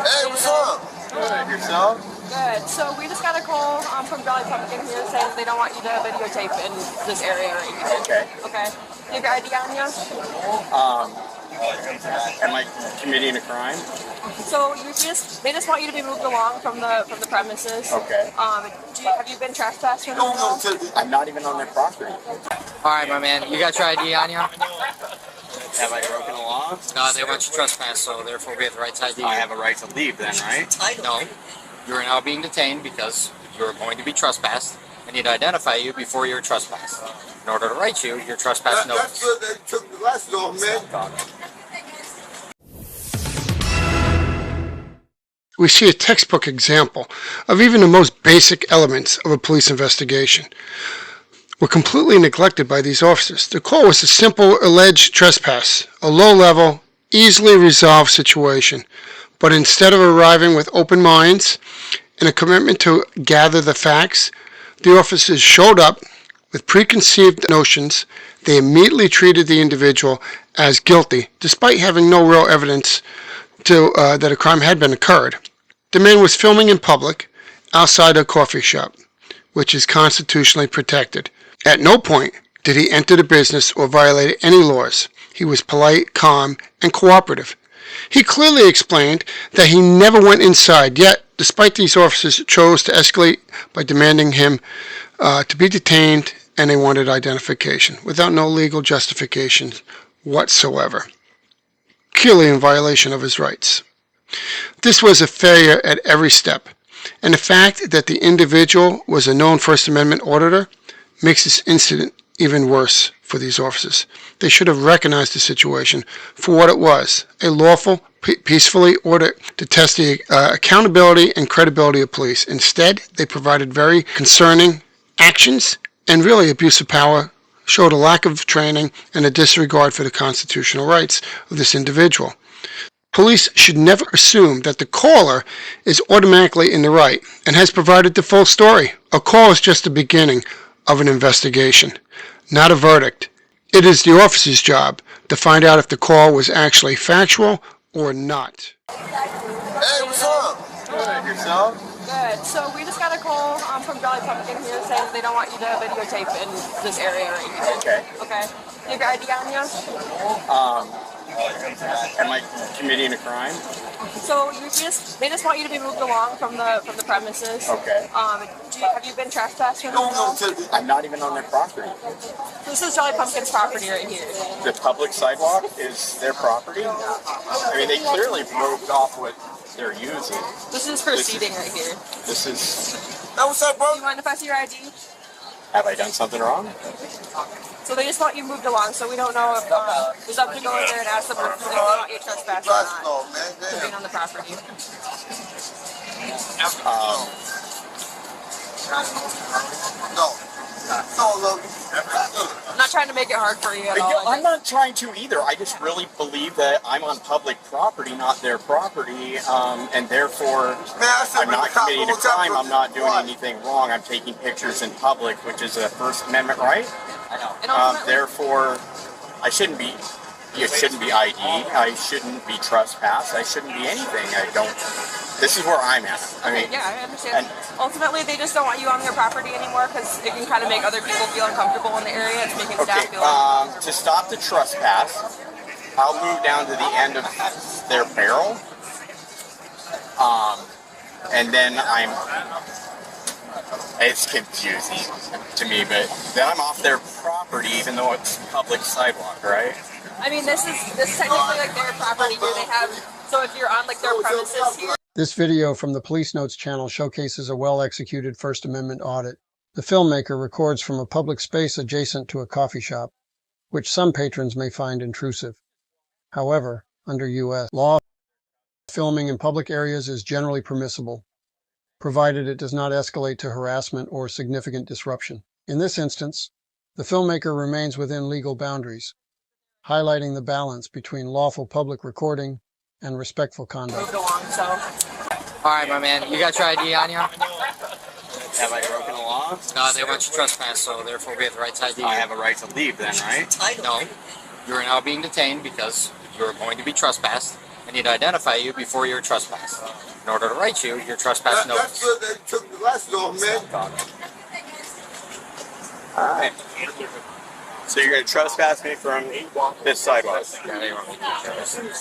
Hey, what's up? Good. Yourself? Good. So we just got a call from Jolly Pumpkin here saying that they don't want you to videotape in this area right here. Okay. Okay. You have your ID on you? Am I committing a crime? So they just want you to be moved along from the premises. Okay. Have you been trespassed or anything? I'm not even on their property. Alright, my man, you got your ID on you? Have I broken a law? No, they want you trespass, so therefore we have the right to ID. I have a right to leave then, right? No. You are now being detained because you are going to be trespassed. I need to identify you before you're trespassed. In order to write you, your trespass notice. That's good they took the glasses off, man. We see a textbook example of even the most basic elements of a police investigation were completely neglected by these officers. The call was a simple alleged trespass, a low-level, easily resolved situation. But instead of arriving with open minds and a commitment to gather the facts, the officers showed up with preconceived notions. They immediately treated the individual as guilty, despite having no real evidence that a crime had been occurred. The man was filming in public outside a coffee shop, which is constitutionally protected. At no point did he enter the business or violate any laws. He was polite, calm, and cooperative. He clearly explained that he never went inside, yet, despite these officers chose to escalate by demanding him to be detained, and they wanted identification, without no legal justification whatsoever, clearly in violation of his rights. This was a failure at every step, and the fact that the individual was a known First Amendment auditor makes this incident even worse for these officers. They should have recognized the situation for what it was, a lawful, peacefully order to test the accountability and credibility of police. Instead, they provided very concerning actions and really abuse of power, showed a lack of training and a disregard for the constitutional rights of this individual. Police should never assume that the caller is automatically in the right and has provided the full story. A call is just the beginning of an investigation, not a verdict. It is the officer's job to find out if the call was actually factual or not. Hey, what's up? Good. Yourself? Good. So we just got a call from Jolly Pumpkin here saying that they don't want you to videotape in this area right here. Okay. Okay. You have your ID on you? Am I committing a crime? So they just want you to be moved along from the premises. Okay. Have you been trespassed or anything? I'm not even on their property. This is Jolly Pumpkin's property right here. The public sidewalk is their property? I mean, they clearly roped off what they're using. This is for seating right here. This is... Hey, what's up, bro? Do you mind if I see your ID? Have I done something wrong? So they just want you moved along, so we don't know if it's up to go in there and ask them if they want you trespassed or not for being on the property. I'm not trying to make it hard for you at all. I'm not trying to either. I just really believe that I'm on public property, not their property, and therefore I'm not committing a crime. I'm not doing anything wrong. I'm taking pictures in public, which is a First Amendment right. Therefore, I shouldn't be. It shouldn't be ID. I shouldn't be trespassed. I shouldn't be anything. I don't. This is where I'm at. I mean, yeah, I understand. Ultimately, they just don't want you on their property anymore because it can kind of make other people feel uncomfortable in the area. It's making staff feel uncomfortable. To stop the trespass, I'll move down to the end of their barrel, and then it's confusing to me, but then I'm off their property, even though it's public sidewalk, right? I mean, this is technically like their property here. They have, so if you're on like their premises here. This video from the Police Notes channel showcases a well-executed First Amendment audit. The filmmaker records from a public space adjacent to a coffee shop, which some patrons may find intrusive. However, under U.S. law, filming in public areas is generally permissible, provided it does not escalate to harassment or significant disruption. In this instance, the filmmaker remains within legal boundaries, highlighting the balance between lawful public recording and respectful conduct. Moved along, so. Alright, my man, you got your ID on you? Have I broken a law? No, they want you trespass, so therefore we have the right to ID. I have a right to leave then, right? No. You are now being detained because you are going to be trespassed. I need to identify you before you're trespassed. In order to write you your trespass notice. That's good they took the glasses off, man. Alright. So you're gonna trespass me from this sidewalk.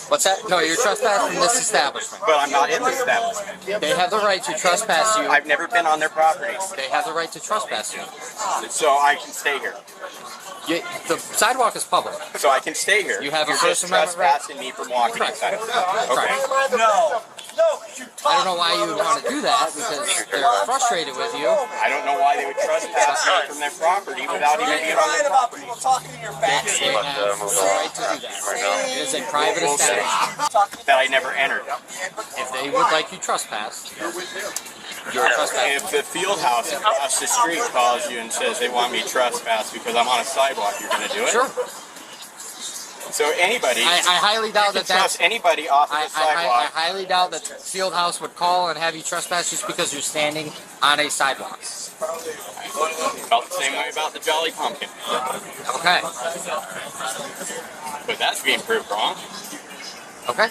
What's that? No, you're trespassing this establishment. But I'm not in the establishment. They have the right to trespass you. I've never been on their property. They have the right to trespass you. So I can stay here. The sidewalk is public. So I can stay here. You have a You're First just Amendment right? trespassing me from walking Correct. inside. Okay. Correct. No. I don't know why you would want to do that because they're frustrated with you. I don't know why they would trespass me from their property without even being on their property. talking to your back. They have the right to do that. It is a private establishment. That I never entered. If they would like you trespassed, you're trespassing. If the field house across the street calls you and says they want me trespassed because I'm on a sidewalk, you're going to do it? Sure. So anybody, I highly doubt you that can trust anybody off of I the sidewalk. highly doubt that field house would call and have you trespass just because you're standing on a sidewalk. Felt the same way about the Jolly Pumpkin. Okay. But that's being proved wrong. Okay.